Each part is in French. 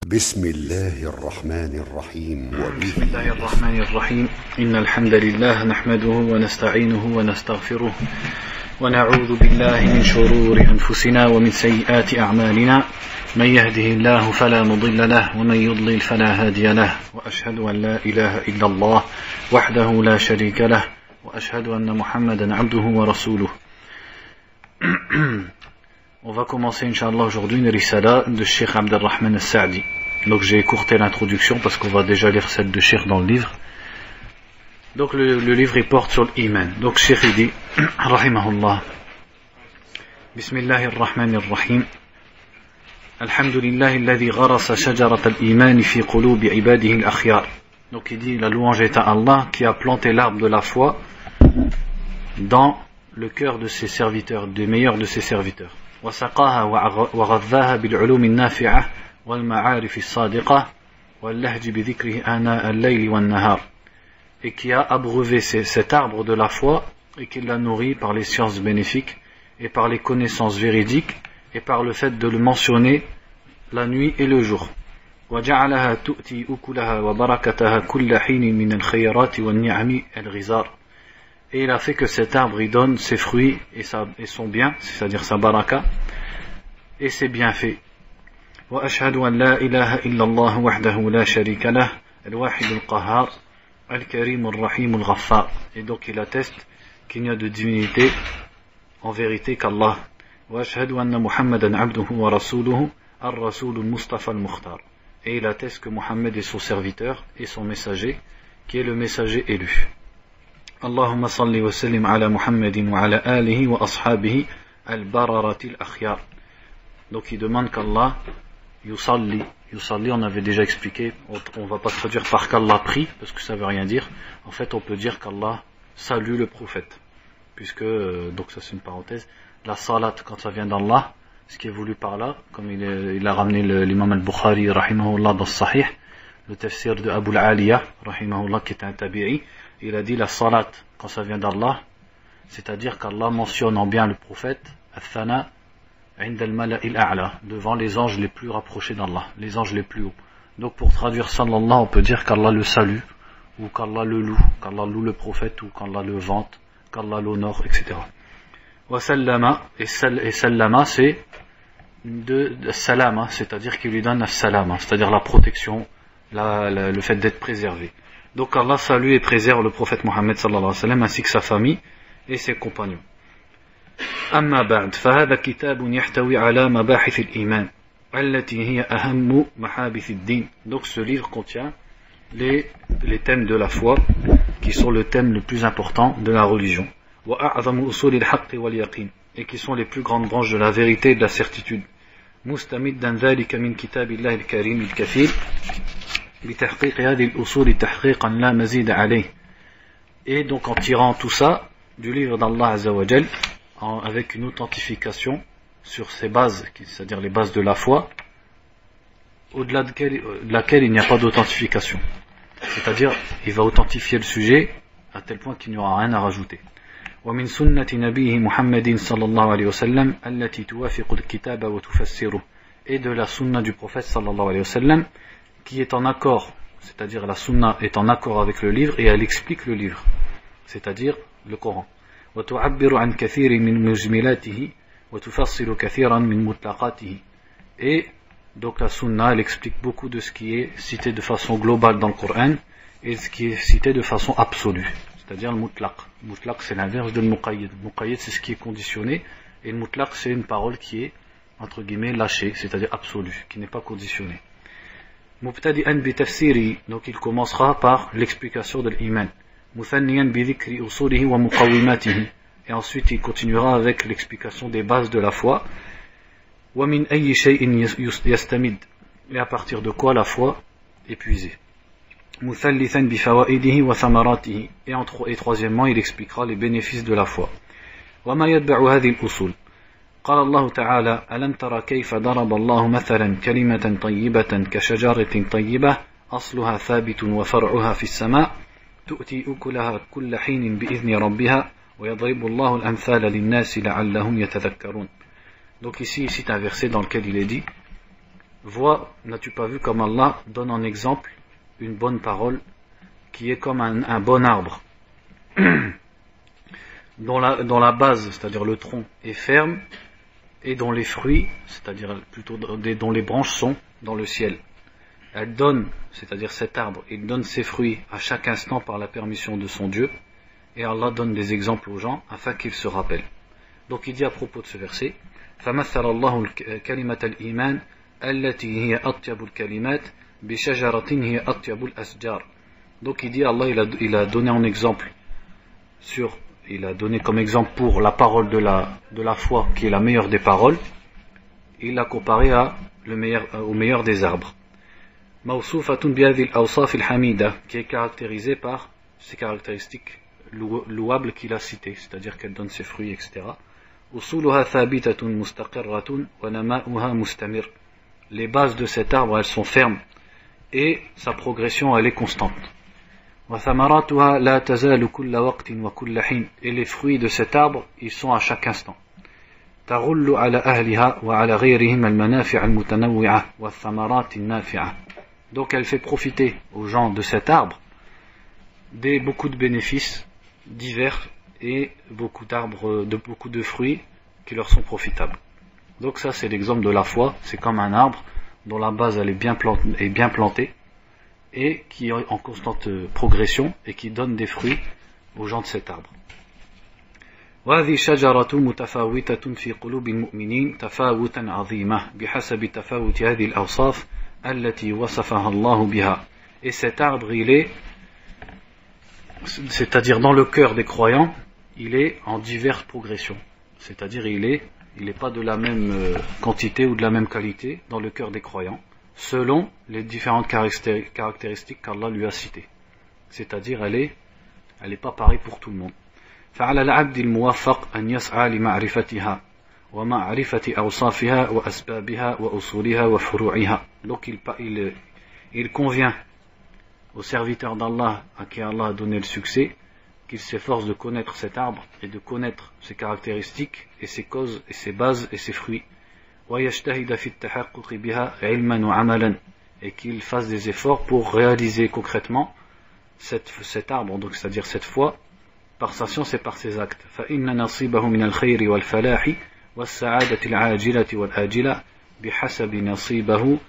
بسم الله الرحمن الرحيم بسم الله الرحمن الرحيم إن الحمد لله نحمده ونستعينه ونستغفره ونعوذ بالله من شرور أنفسنا ومن سيئات أعمالنا من يهده الله فلا مضل له ومن يضلل فلا هادي له وأشهد أن لا إله إلا الله وحده لا شريك له وأشهد أن محمدا عبده ورسوله. On va commencer, Inch'Allah, aujourd'hui une risala de Cheikh Abdelrahman al-Sa'di. Donc j'ai écourté l'introduction parce qu'on va déjà lire celle de Cheikh dans le livre. Donc le livre il porte sur l'iman. Donc Cheikh il dit, Rahimahullah, Bismillahirrahmanirrahim, Alhamdulillahi alladhi gharasa shajarat al-iman fi qulubi ibadihi al-akhyar. Donc il dit, la louange est à Allah qui a planté l'arbre de la foi dans le cœur de ses serviteurs, des meilleurs de ses serviteurs. وسقاها وغذاها بالعلوم النافعة والمعارف الصادقة واللهج بذكره آناء الليل والنهار, et qui a abreuvé cet arbre de la foi et qui l'a nourri par les sciences bénéfiques et par les connaissances véridiques et par le fait de le mentionner la nuit et le jour. وجعلها تؤتي أكلها وبركتها كل حين من الخيرات والنعم الغزار. Et il a fait que cet arbre il donne ses fruits et son bien, c'est-à-dire sa baraka et ses bienfaits. وأشهد أن لا إله إلا الله وحده لا شريك له الواحد القهار الكريم الرحيم الغفار. Et donc il atteste qu'il n'y a de divinité en vérité qu'Allah. وأشهد أن محمدا عبده ورسوله الرسول المصطفى المختار. Et il atteste que Mohammed est son serviteur et son messager, qui est le messager élu. اللهم صل وسلم على محمد وعلى آله وأصحابه البررة الأخيار. Donc il demande qu'Allah yusalli, on avait déjà expliqué, on va pas traduire par qu'Allah prie parce que ça veut rien dire. En fait on peut dire qu'Allah salue le prophète, puisque donc ça c'est une parenthèse, la salat quand ça vient d'Allah, ce qui est voulu par là, comme il a ramené l'imam al-Bukhari rahimahullah dans le Sahih, le tafsir de Abu al-Aliya rahimahullah qui était un tabi'i. Il a dit la salat quand ça vient d'Allah, c'est-à-dire qu'Allah mentionne en bien le prophète al-thana عند الملأ الأعلى, devant les anges les plus rapprochés d'Allah, les anges les plus hauts. Donc pour traduire sallallahu, on peut dire qu'Allah le salue, ou qu'Allah le loue, qu'Allah loue le prophète, ou qu'Allah le vante, qu'Allah l'honore, etc. Wa sallama, et sallama c'est de salama, c'est-à-dire qu'il lui donne as-salama, c'est-à-dire la protection, le fait d'être préservé. Donc Allah salue et préserve le prophète Mohammed sallallahu alayhi wa sallam ainsi que sa famille et ses compagnons. أما بعد فهذا كتاب يحتوي على مباحث الإيمان التي هي أهم محابث الدين. Donc ce livre contient les thèmes de la foi qui sont le thème le plus important de la religion. وأعظم أصول الحق واليقين, et qui sont les plus grandes branches de la vérité et de la certitude. مستمدا ذلك من كتاب الله الكريم الكثير بتحقيق هذه الأصول تحقيقا لا مزيد عليه. Et donc en tirant tout ça du livre d'Allah Azza wa Jal, avec une authentification sur ces bases, c'est-à-dire les bases de la foi, au-delà de laquelle il n'y a pas d'authentification. C'est-à-dire, il va authentifier le sujet à tel point qu'il n'y aura rien à rajouter. ومن سنة نبيه محمد صلى الله عليه وسلم التي توافق الكتاب وتفسره. Et de la sunna du prophète sallallahu alayhi wa sallam qui est en accord, c'est-à-dire la sunna est en accord avec le livre et elle explique le livre, c'est-à-dire le Coran. وتعبر عن كثير من مجملاته وتفصل كثيرا من مطلقاته. Et donc la sunna elle explique beaucoup de ce qui est cité de façon globale dans le Coran et ce qui est cité de façon absolue, c'est-à-dire le mutlaq. Le mutlaq c'est l'inverse de le muqayyid. Le muqayyid c'est ce qui est conditionné et le mutlaq c'est une parole qui est entre guillemets lâchée, c'est-à-dire absolue, qui n'est pas conditionnée. مبتدئا بتفسيره, donc il commencera par l'explication de l'iman. مثنيا بذكر أصوله ومقوماته, et ensuite il continuera avec l'explication des bases de la foi. ومن أي شيء يستمد, et à partir de quoi la foi est puisée. مثلثا بفوائده وثمراته, et troisièmement il expliquera les bénéfices de la foi. وما يتبع هذه الأصول. قال الله تعالى ألم تر كيف ضرب الله مثلا كلمة طيبة كشجرة طيبة أصلها ثابت وفرعها في السماء تؤتي أكلها كل حين بإذن ربها ويضرب الله الأمثال للناس لعلهم يتذكرون. Donc ici c'est un verset dans lequel il est dit vois, n'as-tu pas vu comme Allah donne en exemple une bonne parole qui est comme un bon arbre dont la base, c'est-à-dire le tronc, est ferme et dont les fruits, c'est-à-dire plutôt dont les branches sont dans le ciel. Elle donne, c'est-à-dire cet arbre, il donne ses fruits à chaque instant par la permission de son Dieu, et Allah donne des exemples aux gens afin qu'ils se rappellent. Donc il dit à propos de ce verset, فَمَثَّلَ اللَّهُ الْكَلِمَةَ الْإِيمَانِ الَّتِي هِيَ أَطْيَبُ الْكَلِمَاتِ بِشَجَرَةٍ هِيَ أَطْيَبُ الْأَشْجَارِ. Donc il dit, Allah il a donné en exemple il a donné comme exemple pour la parole de la foi qui est la meilleure des paroles, il l'a comparé au meilleur des arbres. Mawsufatun bihadhihi al-awsaf al-hamida, qui est caractérisée par ces caractéristiques louables qu'il a citées, c'est-à-dire qu'elle donne ses fruits, etc. Usuluha thabitatun mustaqirratun wa nama'uha mustamir. Les bases de cet arbre, elles sont fermes et sa progression, elle est constante. وثمراتها لا تزال كل وقت وكل حين. Et les fruits de cet arbre, ils sont à chaque instant. تغل على أهلها وعلى غيرهم المنافع المتنوعة والثمرات النافعة. Donc elle fait profiter aux gens de cet arbre beaucoup de bénéfices divers et beaucoup de fruits qui leur sont profitables. Donc ça c'est l'exemple de la foi, c'est comme un arbre dont la base elle est bien plantée et qui est en constante progression et qui donne des fruits aux gens de cet arbre. وهذه الشجرة متفاوتة في قلوب المؤمنين تفاوتا عظيما بحسب تفاوت هذه الأوصاف التي وصفها الله بها. Et cet arbre, c'est-à-dire dans le cœur des croyants, il est en diverses progressions. C'est-à-dire il est pas de la même quantité ou de la même qualité dans le cœur des croyants, selon les différentes caractéristiques qu'Allah lui a citées. C'est-à-dire elle est pas pareille pour tout le monde. فعلى العبد الموفق أن يسعى لمعرفتها ومعرفة أوصافها وأسبابها وأصولها وفروعها. Donc il convient au serviteur d'Allah à qui Allah a donné le succès qu'il s'efforce de connaître cet arbre et de connaître ses caractéristiques et ses causes et ses bases et ses fruits. ويجتهد في التحقق بها علما وعملا. Et qu'il fasse des efforts pour réaliser concrètement cet arbre, donc c'est-à-dire cette foi, par sa science et par ses actes. فإن نصيبه من الخير والفلاح والسعادة العاجلة والآجلة بحسب نصيبه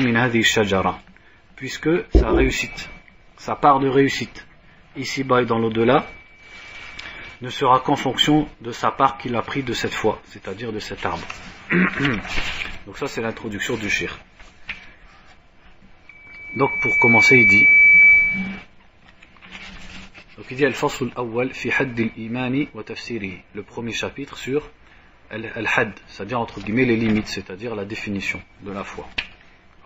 من هذه الشجرة. Puisque sa réussite, sa part de réussite, ici-bas et dans l'au-delà, ne sera qu'en fonction de sa part qu'il a pris de cette foi, c'est-à-dire de cet arbre. Donc ça c'est l'introduction du shir. Donc pour commencer il dit al-fasl al-awwal fi hadd al-iman wa tafsirihi, le premier chapitre sur al-hadd, c'est-à-dire entre guillemets les limites, c'est-à-dire la définition de la foi.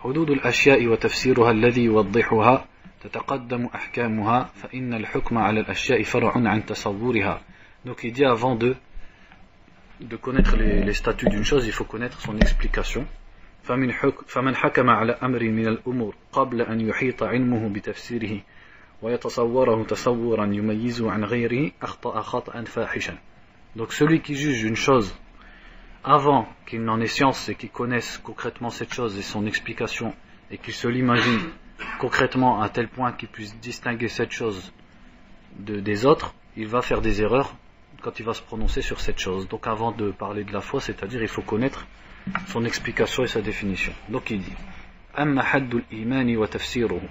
حدود الأشياء وتفسيرها الذي يوضحها تتقدم أحكامها فإن الحكم على الأشياء فرع عن تصورها. Donc il dit avant de connaître les statuts d'une chose, il faut connaître son explication. فمن حكم على أمر من الأمور قبل أن يحيط علمه بتفسيره ويتصوره تصورا يميزه عن غيره أخطأ خطأ فاحشا. Donc celui qui juge une chose avant qu'il n'en ait science et qu'il connaisse concrètement cette chose et son explication et qu'il se l'imagine concrètement à tel point qu'il puisse distinguer cette chose des autres, il va faire des erreurs quand il va se prononcer sur cette chose. Donc avant de parler de la foi, c'est-à-dire il faut connaître son explication et sa définition. Donc il dit Amma haddul imani wa tafsiruhu.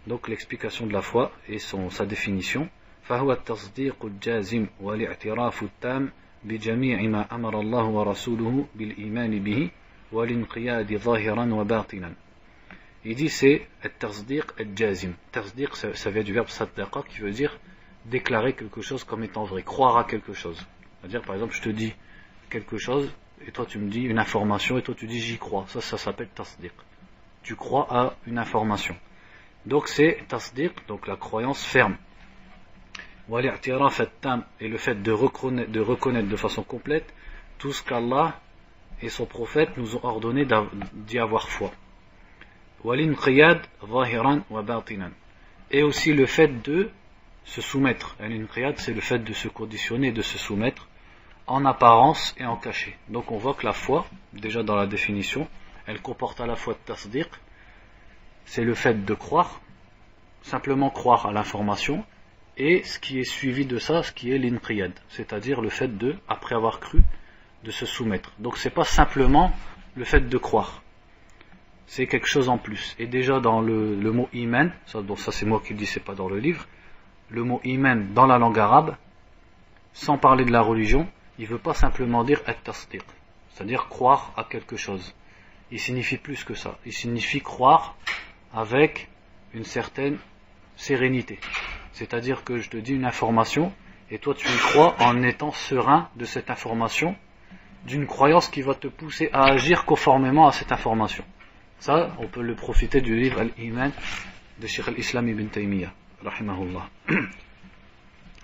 Donc l'explication de la foi et sa définition. فهو التصديق الجازم والاعتراف التام بجميع ما أمر الله ورسوله بالإيمان به والانقياد ظاهرا وباطنا. Il dit c'est التصديق الجازم. تصديق ça vient du verbe صدق qui veut dire déclarer quelque chose comme étant vrai, croire à quelque chose. C'est-à-dire par exemple je te dis quelque chose et toi tu me dis une information et toi tu dis j'y crois. Ça s'appelle tasdiq. Tu crois à une information. Donc c'est tasdiq, donc la croyance ferme. Et le fait de reconnaître de façon complète tout ce qu'Allah et son prophète nous ont ordonné d'y avoir foi. Et aussi le fait de se soumettre. C'est le fait de se conditionner, de se soumettre en apparence et en cachet. Donc on voit que la foi, déjà dans la définition, elle comporte à la fois tasdiq, c'est le fait de croire, simplement croire à l'information, et ce qui est suivi de ça, ce qui est l'inqiyad, c'est-à-dire le fait de, après avoir cru, de se soumettre. Donc c'est pas simplement le fait de croire, c'est quelque chose en plus. Et déjà dans le mot iman, ça c'est moi qui le dis, c'est pas dans le livre, le mot iman dans la langue arabe, sans parler de la religion, il veut pas simplement dire at-tasdiq, c'est-à-dire croire à quelque chose. Il signifie plus que ça, il signifie croire avec une certaine sérénité. C'est-à-dire que je te dis une information et toi tu y crois en étant serein de cette information, d'une croyance qui va te pousser à agir conformément à cette information. Ça, on peut le profiter du livre Al-Iman de Cheikh al-Islam ibn Taymiyyah, rahimahullah.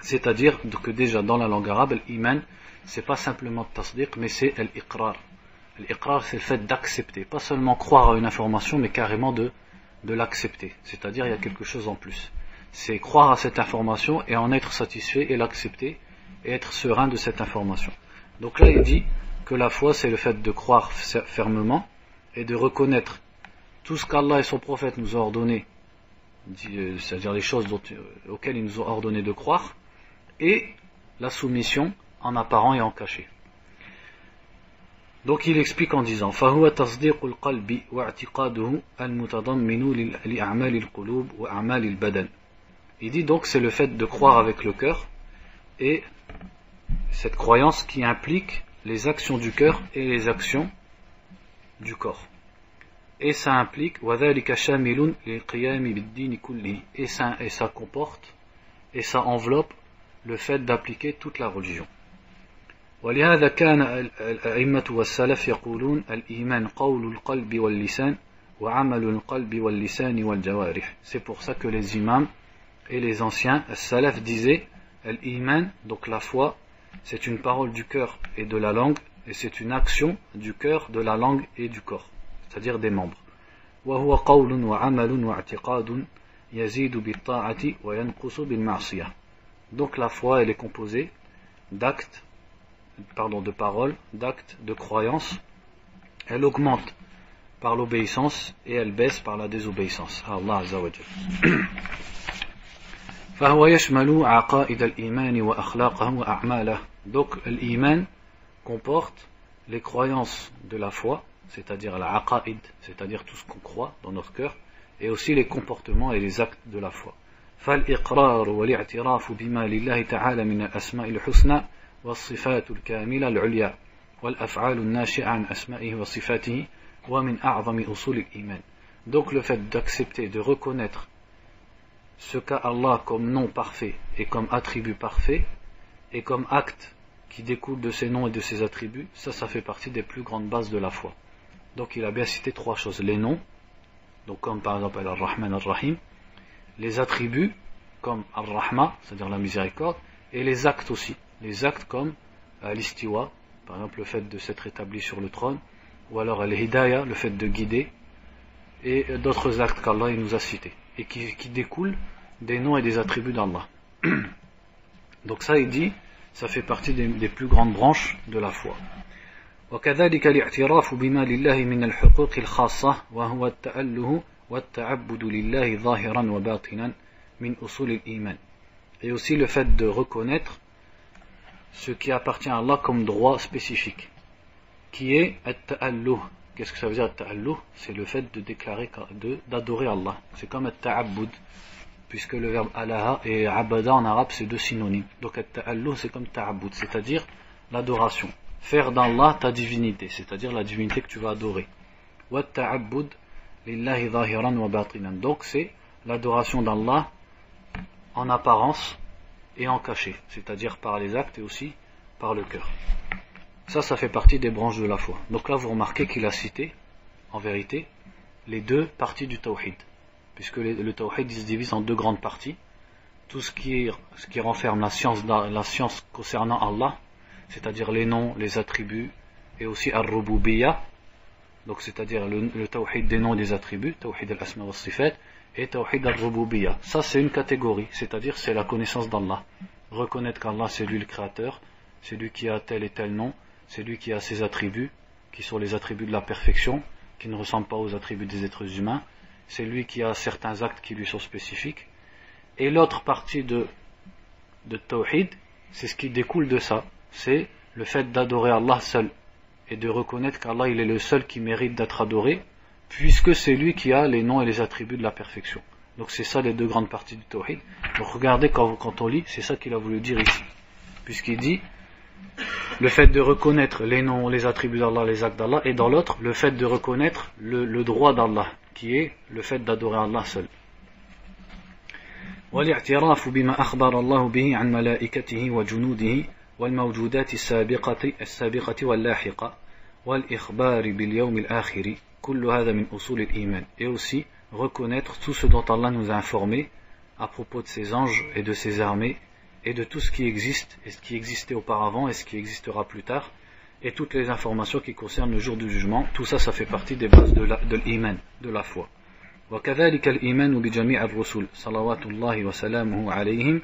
C'est-à-dire que déjà dans la langue arabe, Al-Iman, c'est pas simplement tasdiq, mais c'est Al-Iqrar. Al-Iqrar, c'est le fait d'accepter, pas seulement croire à une information, mais carrément de l'accepter. C'est-à-dire, il y a quelque chose en plus. C'est croire à cette information et en être satisfait et l'accepter et être serein de cette information. Donc là, il dit que la foi, c'est le fait de croire fermement et de reconnaître tout ce qu'Allah et son prophète nous ont ordonné, c'est-à-dire les choses auxquelles ils nous ont ordonné de croire, et la soumission en apparent et en caché. Donc il explique en disant فَهُوَ تَصْدِيقُ الْقَلْبِ وَاعْتِقَادُهُ الْمُتَضَمِّنُ لِأَعْمَالِ الْقُلُوبِ وَأَعْمَالِ الْبَدَنِ. Il dit donc c'est le fait de croire avec le cœur et cette croyance qui implique les actions du cœur et les actions du corps. Et ça implique وَذَلِكَ شَامِلٌ لِلْقِيَامِ بِالدِّينِ كُلِّهِ, et ça comporte et ça enveloppe le fait d'appliquer toute la religion. ولهذا كان الأئمة والسلف يقولون الإيمان قول القلب واللسان وعمل القلب واللسان والجوارح. C'est pour ça que les imams et les anciens, as-salaf, disaient l'iman, donc la foi, c'est une parole du cœur et de la langue, et c'est une action du cœur, de la langue et du corps, c'est-à-dire des membres. وهو قول وعمل واعتقاد يزيد بالطاعة وينقص بالمعصية. Donc la foi, elle est composée d'actes, de paroles, d'actes, de croyances. Elle augmente par l'obéissance et elle baisse par la désobéissance à Allah Azza wa Jalla. فهو يشمل عقائد الإيمان وأخلاقه وأعماله. Donc l'iman comporte les croyances de la foi, c'est-à-dire la aqaïd, c'est-à-dire tout ce qu'on croit dans notre cœur, et aussi les comportements et les actes de la foi. فالإقرار والاعتراف بما لله تعالى من الأسماء الحسنى والصفات الكاملة العليا والأفعال الناشئة عن أسمائه وصفاته ومن أعظم أصول الإيمان. Donc le fait d'accepter, de reconnaître ce qu'a Allah comme nom parfait et comme attribut parfait et comme acte qui découle de ses noms et de ses attributs, ça fait partie des plus grandes bases de la foi. Donc il a bien cité trois choses: les noms, donc comme par exemple Ar-Rahman Ar-Rahim, les attributs comme Ar-Rahma, c'est-à-dire la miséricorde, et les actes aussi, les actes comme l'istiwa, par exemple le fait de s'être établi sur le trône, ou alors al-hidayah, le fait de guider, et d'autres actes qu'Allah nous a cités et qui découlent des noms et des attributs d'Allah. Donc ça, il dit, ça fait partie des plus grandes branches de la foi. وكذلك الاعتراف بما لله من الحقوق الخاصة وهو التأله والتعبد لله ظاهرا وباطنا من أصول الإيمان. Et aussi le fait de reconnaître ce qui appartient à Allah comme droit spécifique, qui est at-ta'alluh. Qu'est-ce que ça veut dire at-ta'alluh? C'est le fait de déclarer, d'adorer Allah. C'est comme at-ta'abbud, puisque le verbe alaha et abada en arabe c'est deux synonymes. Donc at-ta'alluh c'est comme ta'abbud, c'est-à-dire l'adoration. Faire d'Allah ta divinité, c'est-à-dire la divinité que tu vas adorer. Wa ta'abbud lillahi zahiran wa batinan. Donc c'est l'adoration d'Allah en apparence et en cachet, c'est-à-dire par les actes et aussi par le cœur. Ça fait partie des branches de la foi. Donc là vous remarquez qu'il a cité en vérité les deux parties du tawhid, puisque le tawhid se divise en deux grandes parties: tout ce qui renferme la science concernant Allah, c'est-à-dire les noms, les attributs, et aussi ar-rububiyyah, donc c'est-à-dire le tawhid des noms et des attributs, tawhid al-asma wa sifat, et tawhid al-rububiyyah. Ça c'est une catégorie, c'est-à-dire c'est la connaissance d'Allah, reconnaître qu'Allah c'est lui le créateur, c'est lui qui a tel et tel nom, c'est lui qui a ses attributs qui sont les attributs de la perfection, qui ne ressemble pas aux attributs des êtres humains. C'est lui qui a certains actes qui lui sont spécifiques. Et l'autre partie de Tawhid, c'est ce qui découle de ça. C'est le fait d'adorer Allah seul. Et de reconnaître qu'Allah il est le seul qui mérite d'être adoré, puisque c'est lui qui a les noms et les attributs de la perfection. Donc c'est ça les deux grandes parties du Tawhid. Donc regardez quand on lit, c'est ça qu'il a voulu dire ici. Puisqu'il dit le fait de reconnaître les noms, les attributs d'Allah, les actes d'Allah, et dans l'autre, le fait de reconnaître le droit d'Allah, qui est le fait d'adorer Allah seul. والاعتراف بما أخبر الله به عن ملائكته وجنوده والموجودات السابقة واللاحقة والإخبار باليوم الآخر كل هذا من أصول الإيمان. Et aussi reconnaître tout ce dont Allah nous a informé à propos de ses anges et de ses armées et de tout ce qui existe et ce qui existait auparavant et ce qui existera plus tard et toutes les informations qui concernent le jour du jugement. Tout ça, ça fait partie des bases de l'iman, de la foi. وكذلك الإيمان بجميع الرسل صلوات الله وسلامه عليهم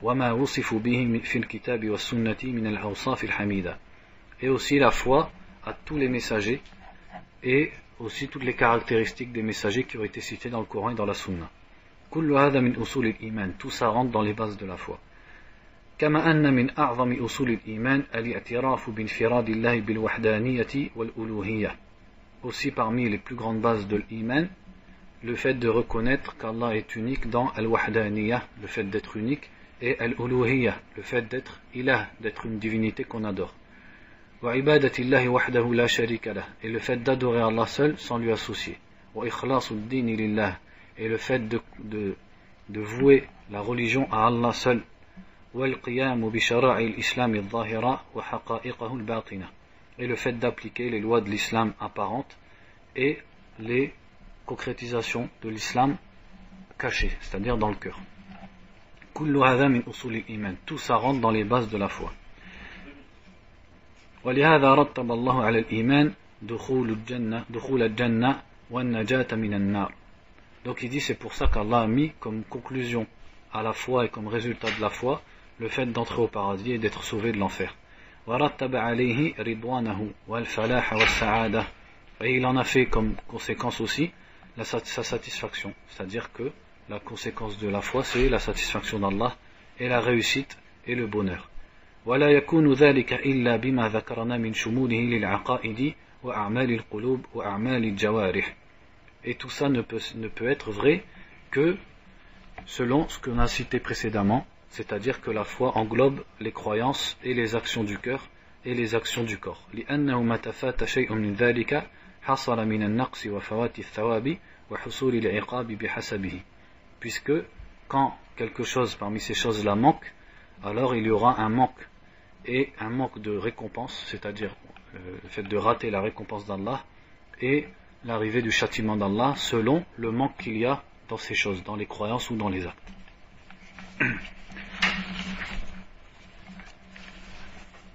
وما وصفوا به في الكتاب والسنة من الأوصاف الحميدة. Et aussi la foi à tous les messagers et aussi toutes les caractéristiques des messagers qui ont été cités dans le Coran et dans la Sunna. كل هذا من أصول الإيمان. Tout ça rentre dans les bases de la foi. كما أن من أعظم أصول الإيمان الاعتراف بانفراد الله بالوحدانية والألوهية. Aussi parmi les plus grandes bases de l'iman, le fait de reconnaître qu'Allah est unique dans al-wahdaniyah, le fait d'être unique, et al-uluhiyah, le fait d'être ilah, d'être une divinité qu'on adore. Wa ibadatillahi wahdahu la sharika lah, et le fait d'adorer Allah seul sans lui associer. Wa ikhlasu ad-din lillah, et le fait de vouer la religion à Allah seul. Wa al-qiyam bi shara'i al-islam al-zahira wa haqa'iqahu al-batina, et le fait d'appliquer les lois de l'islam apparentes et les concrétisation de l'islam caché, c'est-à-dire dans le cœur. Tout ça rentre dans les bases de la foi. ولهذا رتب الله على الإيمان دخول الجنة والنجاة من النار. Donc il dit c'est pour ça qu'Allah a mis comme conclusion à la foi et comme résultat de la foi le fait d'entrer au paradis et d'être sauvé de l'enfer. ورتب عليه رضوانه والفلاح والسعادة. Et il en a fait comme conséquence aussi sa satisfaction, c'est-à-dire que la conséquence de la foi c'est la satisfaction d'Allah et la réussite et le bonheur. ولا يكون ذلك إلا بما ذكرنا من شموله للعقائد وأعمال القلوب وأعمال الجوارح. Et tout ça ne peut être vrai que selon ce qu'on a cité précédemment, c'est-à-dire que la foi englobe les croyances et les actions du cœur et les actions du corps. لأنه ما تفات شيء من ذلك حصل من النقص وفوات الثواب وحصول العقاب بحسبه. Puisque quand quelque chose parmi ces choses-là manque, alors il y aura un manque et un manque de récompense, c'est-à-dire le fait de rater la récompense d'Allah et l'arrivée du châtiment d'Allah selon le manque qu'il y a dans ces choses, dans les croyances ou dans les actes.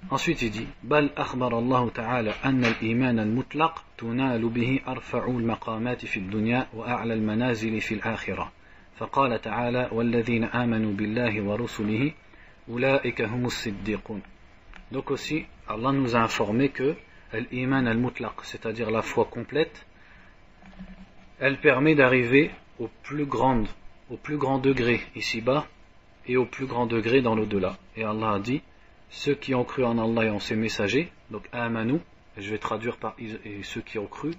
Ensuite il dit بل أخبر الله تعالى أن الإيمان المطلق تنال به أرفع المقامات في الدنيا وأعلى المنازل في الآخرة فقال تعالى والذين آمنوا بالله ورسله أولئك هم الصديقون. Donc aussi Allah nous a informé que l'iman al-mutlaq, c'est-à-dire la foi complète, elle permet d'arriver au plus grand degré ici-bas et au plus grand degré dans l'au-delà. Et Allah a dit ceux qui ont cru en Allah et en ses messagers, donc amanu, je vais traduire par et ceux qui ont cru,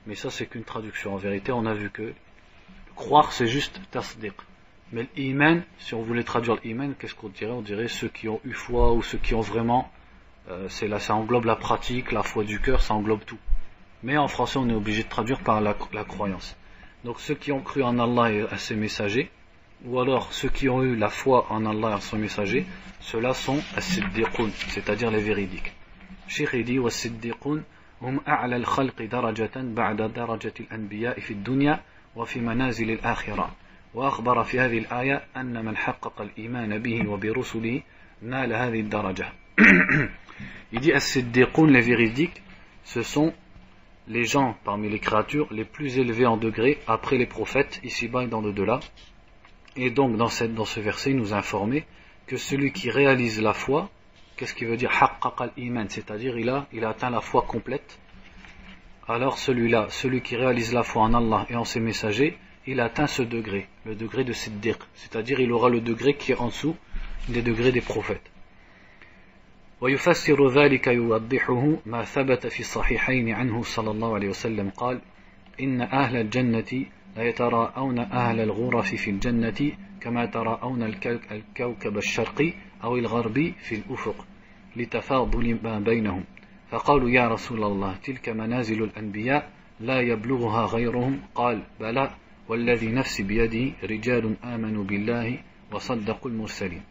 mais ça c'est qu'une traduction. En vérité, on a vu que croire c'est juste tasdiq. Mais l'iman, si on voulait traduire l'iman, qu'est-ce qu'on dirait? On dirait ceux qui ont eu foi ou ceux qui ont vraiment, ça englobe la pratique, la foi du cœur, ça englobe tout. Mais en français, on est obligé de traduire par la croyance. Donc ceux qui ont cru en Allah et à ses messagers, ou alors ceux qui ont eu la foi en Allah et en son messager, ceux-là sont as-siddiqun, c'est-à-dire les véridiques. Cheikh dit was-siddiqun hum a'la al-khalqi darajatan ba'da darajati al-anbiya fi ad-dunya wa fi manazil al-akhirah. Wa akhbara fi hadhihi al-aya anna man haqqaqa al-iman bihi wa bi rusulihi nala hadhihi ad-daraja. Il dit as-siddiqun, les véridiques, ce sont les gens parmi les créatures les plus élevés en degré après les prophètes ici-bas et dans l'au-delà. Et donc dans ce verset il nous a informé que celui qui réalise la foi, qu'est-ce qui veut dire haqqaqa al-iman, c'est-à-dire il a atteint la foi complète, alors celui-là, celui qui réalise la foi en Allah et en ses messagers, il atteint ce degré, le degré de Siddiq, c'est-à-dire il aura le degré qui est en dessous des degrés des prophètes. ويفسر ذلك يوضحه ما ثبت في الصحيحين عنه صلى الله عليه وسلم قال إن أهل الجنة لا يتراءون أهل الغرف في الجنة كما تراءون الكوكب الشرقي أو الغربي في الأفق لتفاضل ما بينهم فقالوا يا رسول الله تلك منازل الأنبياء لا يبلغها غيرهم قال بلى والذي نفسي بيده رجال آمنوا بالله وصدقوا المرسلين.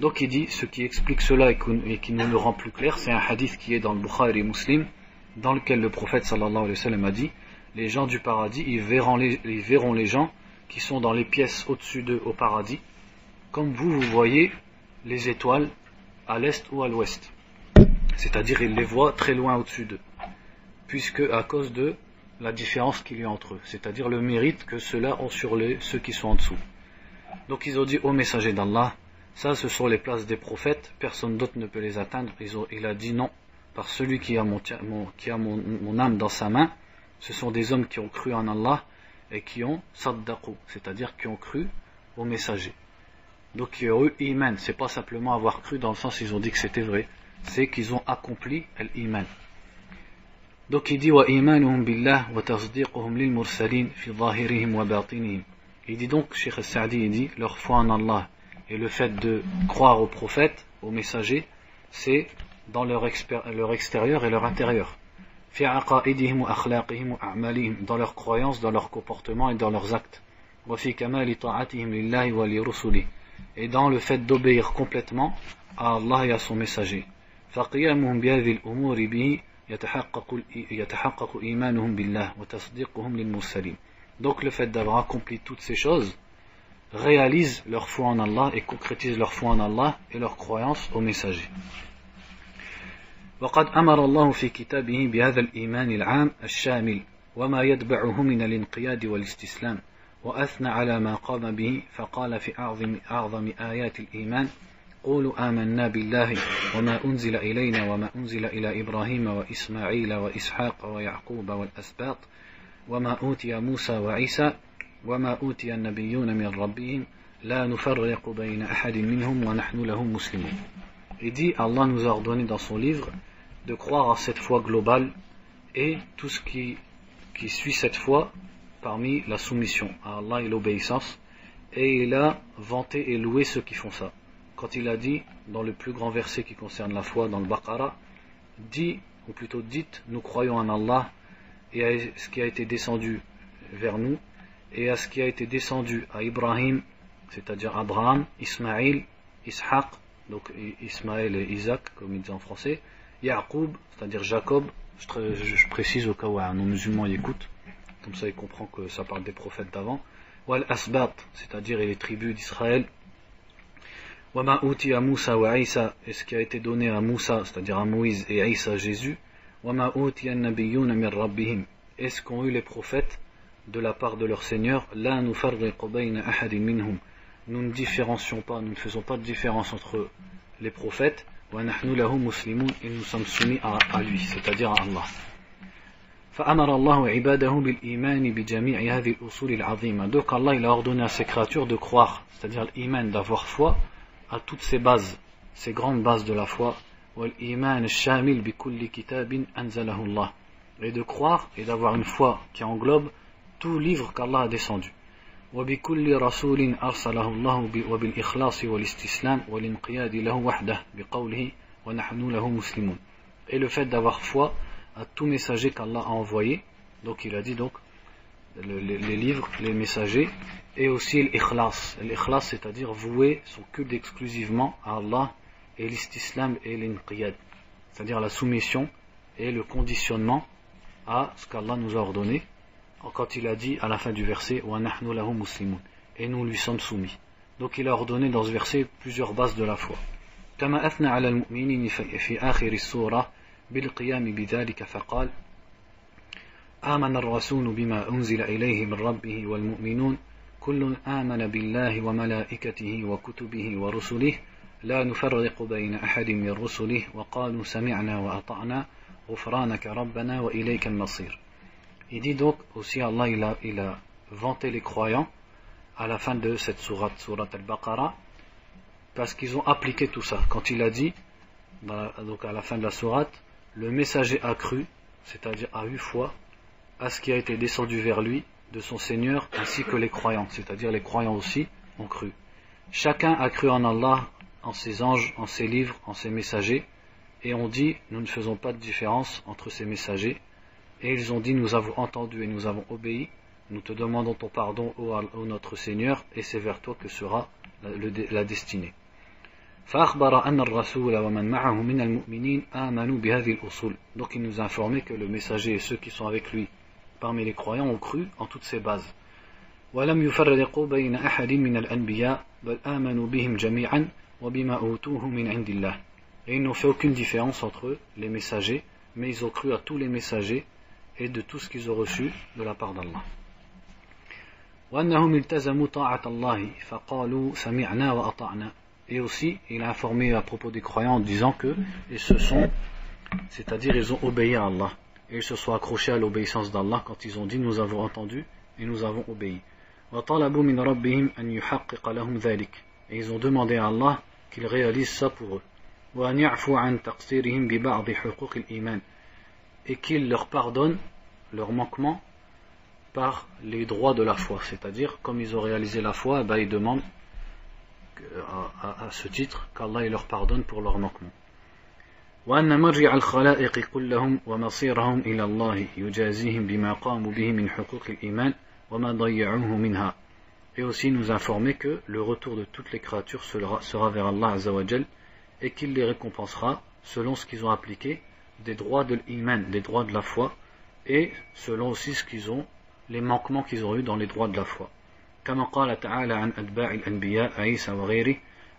Donc il dit, ce qui explique cela et qui nous le rend plus clair, c'est un hadith qui est dans le Bukhari et Muslim, dans lequel le prophète sallallahu alayhi wa sallam a dit, les gens du paradis, ils verront les gens qui sont dans les pièces au-dessus d'eux au paradis, comme vous voyez les étoiles à l'est ou à l'ouest. C'est-à-dire ils les voient très loin au-dessus d'eux, puisque à cause de la différence qu'il y a entre eux, c'est-à-dire le mérite que ceux-là ont sur ceux qui sont en dessous. Donc ils ont dit au messager d'Allah, ça ce sont les places des prophètes, personne d'autre ne peut les atteindre. Il a dit non, par celui qui a mon âme dans sa main, ce sont des hommes qui ont cru en Allah et qui ont saddaqu, c'est-à-dire qui ont cru au messager. Donc qui ont eu iman, c'est pas simplement avoir cru dans le sens ils ont dit que c'était vrai, c'est qu'ils ont accompli l'iman. Donc il dit wa imanuhum billah wa tasdiquhum lil mursalin fi zahirihim wa batinihim. Il dit donc, Cheikh Al-Sa'di, il dit leur foi en Allah et le fait de croire aux prophètes, aux messagers, c'est dans leur extérieur et leur intérieur. Fi aqaidihim wa akhlaqihim wa a'malihim, dans leurs croyances, dans leurs comportements et dans leurs actes. Wa fi kamali ta'atihim lillahi wa li rusuli, et dans le fait d'obéir complètement à Allah et à son messager. Fa qiyamuhum bi hadhihi al-umuri bihi yatahaqqaqu imanuhum billah wa tasdiquhum lil mursalin. Donc le fait d'avoir accompli toutes ces choses réalise leur foi en Allah et concrétise leur foi en Allah et leur croyance aux messagers. وقد أمر الله في كتابه بهذا الإيمان العام الشامل وما يتبعه من الانقياد والاستسلام وأثنى على ما قام به فقال في أعظم آيات الإيمان قولوا آمنا بالله وما أنزل إلينا وما أنزل إلى إبراهيم وإسماعيل وإسحاق ويعقوب والأسباط وما أوتي موسى وعيسى وما أوتي النبيون من ربهم لا نفرق بين أحد منهم ونحن له مسلمون. Il dit, Allah nous a ordonné dans son livre de croire à cette foi globale et tout ce qui suit cette foi parmi la soumission à Allah et l'obéissance, et il a vanté et loué ceux qui font ça. Quand il a dit, dans le plus grand verset qui concerne la foi, dans le Baqarah, dit, ou plutôt dites, nous croyons en Allah et à ce qui a été descendu vers nous, et à ce qui a été descendu à Ibrahim, c'est-à-dire Abraham, Ismaïl, Ishaq, donc Ismaël et Isaac, comme ils disent en français, Yaqub, c'est-à-dire Jacob, je précise au cas où un non-musulman y écoute, comme ça il comprend que ça parle des prophètes d'avant, Wal Asbat, c'est-à-dire les tribus d'Israël, Wama utiya Musa wa Isa, et ce qui a été donné à Moussa, c'est-à-dire à Moïse et à Isa, Jésus, Wama utiya an-nabiyyuna min rabbihim, et ce qu'ont eu les prophètes de la part de leur Seigneur, la nufarriqu bayna ahadin minhum, nous ne différencions pas, nous ne faisons pas de différence entre les prophètes, wa nahnu lahu muslimun, et nous sommes soumis à lui, c'est-à-dire à Allah. فأمر الله عباده بالإيمان بجميع هذه الأصول العظيمة. Donc Allah il a ordonné à ses créatures de croire, c'est-à-dire l'iman, d'avoir foi à toutes ces bases, ces grandes bases de la foi, والإيمان الشامل بكل كتاب أنزله الله, et de croire et d'avoir une foi qui englobe tout livre qu'Allah a descendu. وبكل رسول أرسله الله وبالإخلاص والاستسلام والانقياد له وحده بقوله ونحن له مسلمون. Et le fait d'avoir foi à tout messager qu'Allah a envoyé, donc il a dit donc les livres, les messagers, et aussi l'ikhlas. L'ikhlas, c'est-à-dire vouer son culte exclusivement à Allah, et l'istislam et l'inqiyad, c'est-à-dire la soumission et le conditionnement à ce qu'Allah nous a ordonné, quand il a dit à la fin du verset wa nahnu lahu muslimun, et nous lui sommes soumis. Donc il a ordonné dans ce verset plusieurs bases de la foi. كما أثنى على المؤمنين في آخر السورة بالقيام بذلك فقال آمن الرسول بما أنزل إليه من ربه والمؤمنون كل آمن بالله وملائكته وكتبه ورسله لا نفرق بين أحد من رسله وقالوا سمعنا وأطعنا غفرانك ربنا وإليك المصير. Il dit donc aussi Allah il a vanté les croyants à la fin de cette sourate Al-Baqarah parce qu'ils ont appliqué tout ça. Quand il a dit, donc à la fin de la sourate, le messager a cru, c'est-à-dire a eu foi à ce qui a été descendu vers lui de son Seigneur ainsi que les croyants, c'est-à-dire les croyants aussi ont cru. Chacun a cru en Allah, en ses anges, en ses livres, en ses messagers, et on dit nous ne faisons pas de différence entre ces messagers, et ils ont dit nous avons entendu et nous avons obéi, nous te demandons ton pardon ô notre Seigneur, et c'est vers toi que sera la destinée. فأخبر أن الرسول ومن معه من المؤمنين آمنوا بهذه الأصول. Donc il nous a informé que le messager et ceux qui sont avec lui parmi les croyants ont cru en toutes ces bases. ولم يفرقوا بين أحد من الأنبياء بل آمنوا بهم جميعا وبما أوتوه من عند الله. Et ils n'ont fait aucune différence entre eux, les messagers, mais ils ont cru à tous les messagers et de tout ce qu'ils ont reçu de la part d'Allah. وأنهم التزموا طاعة الله فقالوا سمعنا وأطعنا. Et aussi, il a informé à propos des croyants en disant que c'est-à-dire ils ont obéi à Allah. Et ils se sont accrochés à l'obéissance d'Allah quand ils ont dit nous avons entendu et nous avons obéi. وَطَلَبُوا مِنْ رَبِّهِمْ أَنْ يُحَقِّقَ لَهُمْ ذَلِكَ. Et ils ont demandé à Allah qu'il réalise ça pour eux. وَأَنْ يَعْفُوا عَنْ تَقْصِيرِهِمْ بِبَعْضِ حُقُوقِ الْإِيمَانِ. Et qu'il leur pardonne leur manquement par les droits de la foi. C'est-à-dire, comme ils ont réalisé la foi, ils demandent à ce titre qu'Allah leur pardonne pour leur manquement. وأن مرجع الخلائق كلهم ومصيرهم إلى الله يجازيهم بما قاموا به من حقوق الإيمان وما ضيعوه منها. Et aussi nous informer que le retour de toutes les créatures sera vers Allah Azza wa Jal et qu'il les récompensera selon ce qu'ils ont appliqué des droits de l'iman, des droits de la foi, et selon aussi ce qu'ils ont, les manquements qu'ils ont eu dans les droits de la foi. كما قال تعالى عن أتباع الأنبياء عيسى وغيره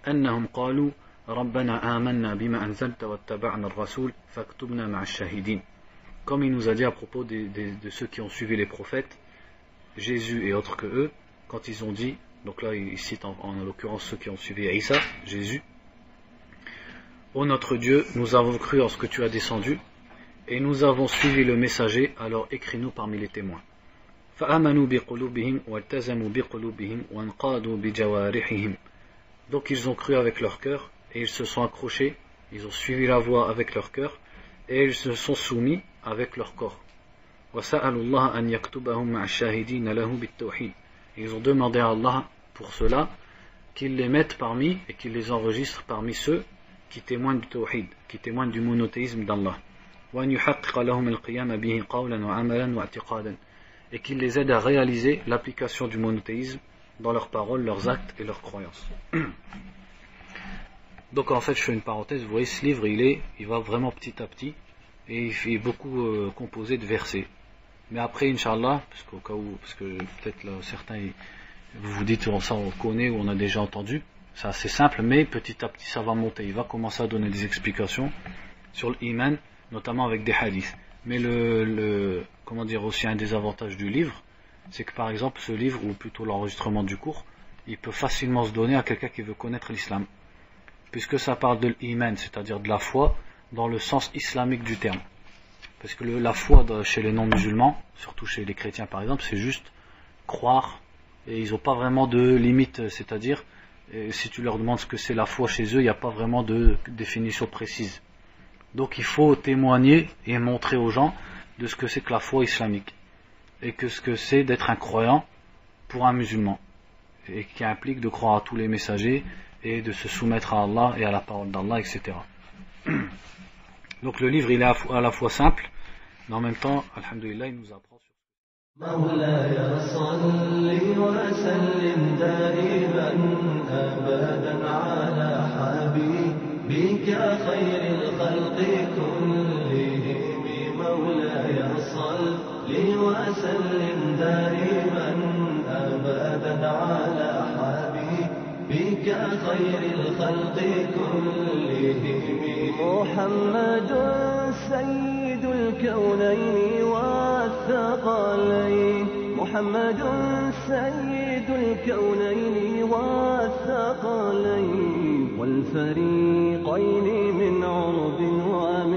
أنهم قالوا ربنا آمنا بما أنزلت واتبعنا الرسول فاكتبنا مع الشاهدين. Comme il nous a dit à propos de ceux qui ont suivi les prophètes, Jésus et autres que eux, quand ils ont dit, donc là il cite en l'occurrence ceux qui ont suivi Isa, Jésus, ô notre Dieu, nous avons cru en ce que tu as descendu et nous avons suivi le messager, alors écris-nous parmi les témoins. فآمنوا بقلوبهم والتزموا بقلوبهم وانقادوا بجوارحهم. Donc ils ont cru avec leur cœur et ils se sont accrochés, ils ont suivi la voie avec leur cœur et ils se sont soumis avec leur corps. وسألوا الله أن يكتبهم مع الشاهدين له بالتوحيد. Ils ont demandé à Allah pour cela qu'il les mette parmi et qu'il les enregistre parmi ceux qui témoignent du tawhid, qui témoignent du monothéisme d'Allah. وأن يحقق لهم القيام به قولا وعملا واعتقادا. Et qu'il les aide à réaliser l'application du monothéisme dans leurs paroles, leurs actes et leurs croyances. Donc en fait je fais une parenthèse, vous voyez ce livre il va vraiment petit à petit et il est beaucoup composé de versets. Mais après Inch'Allah, parce que peut-être là certains vous vous dites ça on connaît ou on a déjà entendu, c'est assez simple mais petit à petit ça va monter, il va commencer à donner des explications sur l'iman, notamment avec des hadiths. Mais comment dire, aussi un des avantages du livre, c'est que par exemple ce livre, ou plutôt l'enregistrement du cours, il peut facilement se donner à quelqu'un qui veut connaître l'islam. Puisque ça parle de l'iman, c'est-à-dire de la foi, dans le sens islamique du terme. Parce que la foi chez les non-musulmans, surtout chez les chrétiens par exemple, c'est juste croire, et ils n'ont pas vraiment de limite, c'est-à-dire, si tu leur demandes ce que c'est la foi chez eux, il n'y a pas vraiment de définition précise. Donc il faut témoigner et montrer aux gens de ce que c'est que la foi islamique et que ce que c'est d'être un croyant pour un musulman et qui implique de croire à tous les messagers et de se soumettre à Allah et à la parole d'Allah, etc. Donc le livre il est à la fois simple mais en même temps, alhamdulillah, il nous apprend sur مولاي صل وسلم دائما أبدا على حبيبك خير الخلق كلهم مولاي صل وسلم دائما أبدا على حبيبك خير الخلق كلهم محمد سيد الكونين والثقلين محمد سيد الكونين والثقلين والفريقين من عرب ومن